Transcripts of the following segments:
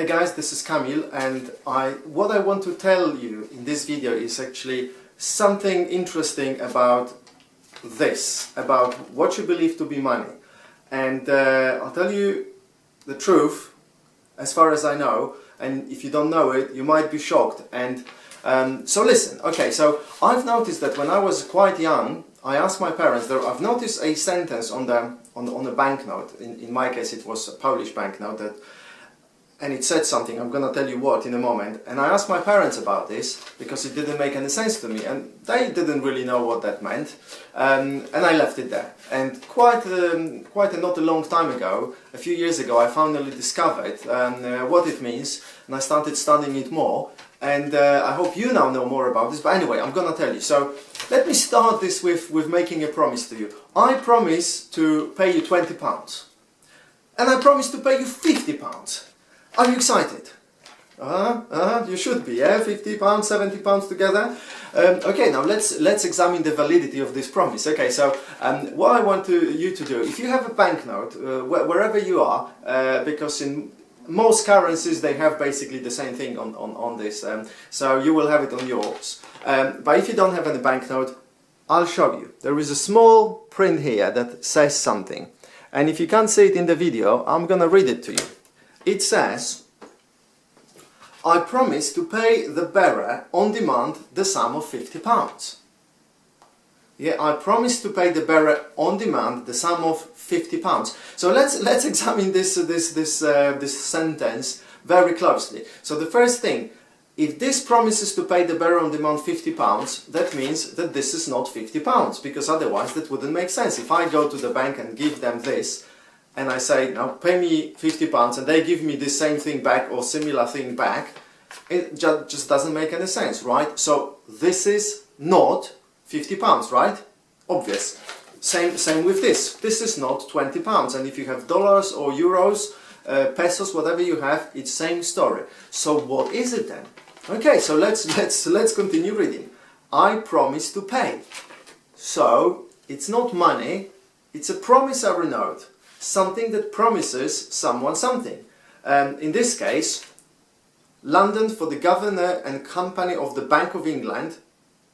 Hey guys, this is Kamil, and what I want to tell you in this video is actually something interesting about about what you believe to be money. And I'll tell you the truth as far as I know, and if you don't know it, you might be shocked. And so listen, okay, so I've noticed that when I was quite young, I asked my parents, I've noticed a sentence on the banknote. In my case it was a Polish banknote, and it said something, I'm gonna tell you what in a moment. And I asked my parents about this because it didn't make any sense to me, and they didn't really know what that meant. And I left it there. And quite not a long time ago, a few years ago, I finally discovered what it means, and I started studying it more. And I hope you now know more about this, but anyway, I'm gonna tell you. So let me start this with making a promise to you. I promise to pay you £20, and I promise to pay you £50. Are you excited? You should be, yeah? £50, £70 together. Okay, now let's examine the validity of this promise. Okay, so what I want you to do, if you have a banknote, wherever you are, because in most currencies they have basically the same thing on this, so you will have it on yours. But if you don't have any banknote, I'll show you. There is a small print here that says something, and if you can't see it in the video, I'm gonna read it to you. It says, I promise to pay the bearer on demand the sum of £50. Yeah, I promise to pay the bearer on demand the sum of £50. So let's examine this sentence very closely. So the first thing, if this promises to pay the bearer on demand £50, that means that this is not £50, because otherwise that wouldn't make sense. If I go to the bank and give them this, and I say, now pay me £50, and they give me the same thing back or similar thing back, it just doesn't make any sense, right? So this is not £50, right? Obvious. Same with this. This is not £20, and if you have dollars or euros, pesos, whatever you have, it's same story. So what is it then? Okay, so let's continue reading. I promise to pay. So it's not money, it's a promissory note. Something that promises someone something. In this case, London, for the Governor and Company of the Bank of England,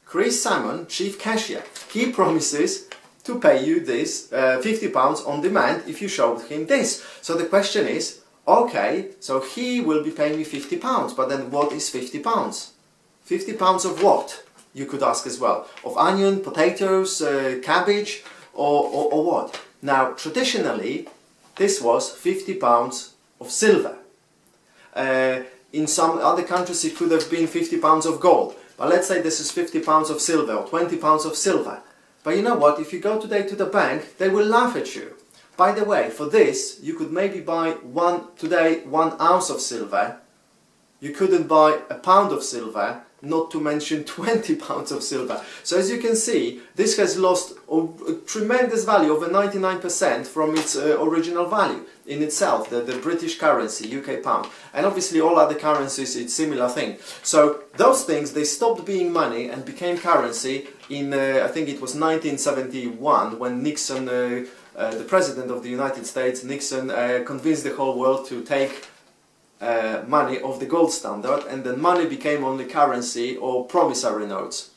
Chris Salmon, Chief Cashier. He promises to pay you this £50 on demand if you show him this. So the question is, okay, so he will be paying me £50, but then what is £50? £50 of what? You could ask as well. Of onion, potatoes, cabbage, or what? Now, traditionally, this was £50 of silver. In some other countries it could have been £50 of gold. But let's say this is £50 of silver or £20 of silver. But you know what? If you go today to the bank, they will laugh at you. By the way, for this, you could maybe buy 1 ounce of silver. You couldn't buy a pound of silver, not to mention 20 pounds of silver. So as you can see, this has lost a tremendous value, over 99% from its original value in itself, the British currency, UK pound. And obviously all other currencies, it's similar thing. So those things, they stopped being money and became currency in, I think it was 1971, when Nixon, the President of the United States, Nixon, convinced the whole world to take money of the gold standard, and then money became only currency or promissory notes.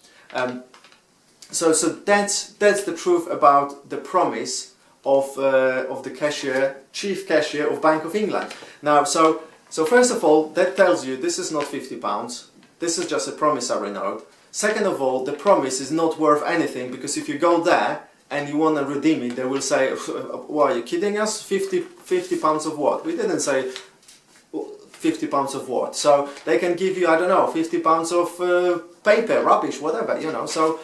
So that's the truth about the promise of the cashier, chief cashier of Bank of England. Now, so first of all, that tells you this is not £50. This is just a promissory note. Second of all, the promise is not worth anything, because if you go there and you want to redeem it, they will say, "Why, are you kidding us? £50 of what?" We didn't say £50 of what? So they can give you, I don't know, £50 of paper, rubbish, whatever, you know. So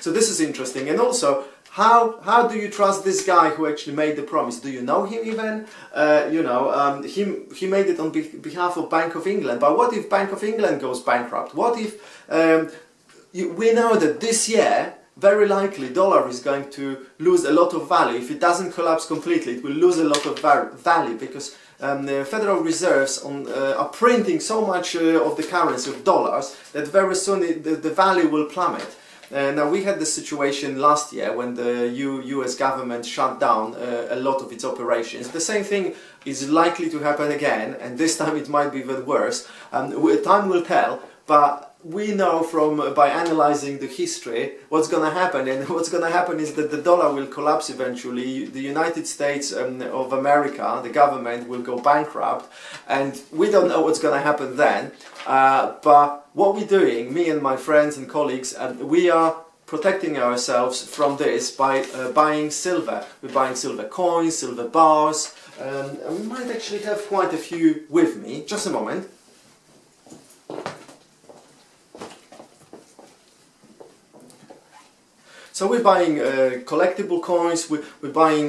so this is interesting. And also, how do you trust this guy who actually made the promise? Do you know him even? He made it on behalf of Bank of England. But what if Bank of England goes bankrupt? What if we know that this year, very likely, dollar is going to lose a lot of value. If it doesn't collapse completely, it will lose a lot of value, because the Federal Reserves are printing so much of the currency of dollars that very soon the value will plummet. Now we had the situation last year when the US government shut down a lot of its operations. The same thing is likely to happen again, and this time it might be even worse. Time will tell, but we know by analyzing the history what's going to happen, and what's going to happen is that the dollar will collapse eventually. The United States of America, the government, will go bankrupt, and we don't know what's going to happen then. But what we're doing, me and my friends and colleagues, we are protecting ourselves from this by buying silver. We're buying silver coins, silver bars, and we might actually have quite a few with me. Just a moment. So we're buying collectible coins, we're buying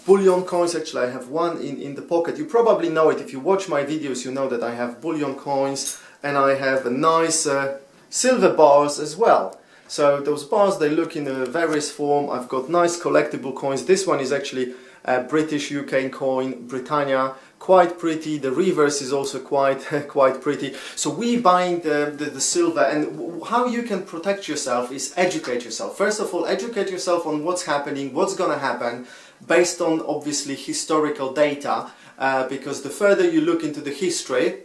bullion coins. Actually, I have one in the pocket. You probably know it. If you watch my videos, you know that I have bullion coins, and I have a nice silver bars as well. So those bars, they look in a various form. I've got nice collectible coins. This one is actually a British UK coin, Britannia. Quite pretty. The reverse is also quite pretty. So we buying the silver, and how you can protect yourself is educate yourself. First of all, educate yourself on what's happening, what's gonna happen, based on obviously historical data, because the further you look into the history,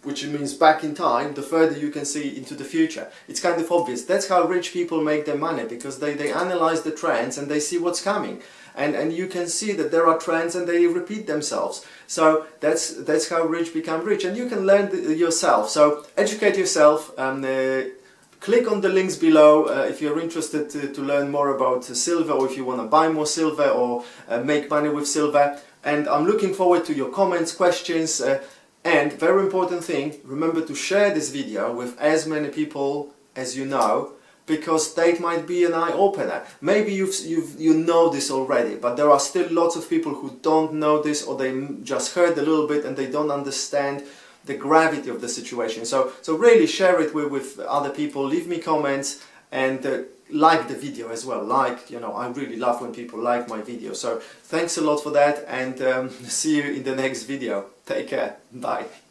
which means back in time, the further you can see into the future. It's kind of obvious. That's how rich people make their money, because they analyze the trends and they see what's coming. And you can see that there are trends and they repeat themselves. So that's how rich become rich, and you can learn yourself. So educate yourself. Click on the links below if you're interested to learn more about silver, or if you want to buy more silver or make money with silver. And I'm looking forward to your comments, questions, and very important thing, remember to share this video with as many people as you know, because that might be an eye-opener. Maybe you know this already, but there are still lots of people who don't know this, or they just heard a little bit and they don't understand the gravity of the situation. So really share it with other people, leave me comments, and like the video as well. I really love when people like my video. So thanks a lot for that, and see you in the next video. Take care. Bye.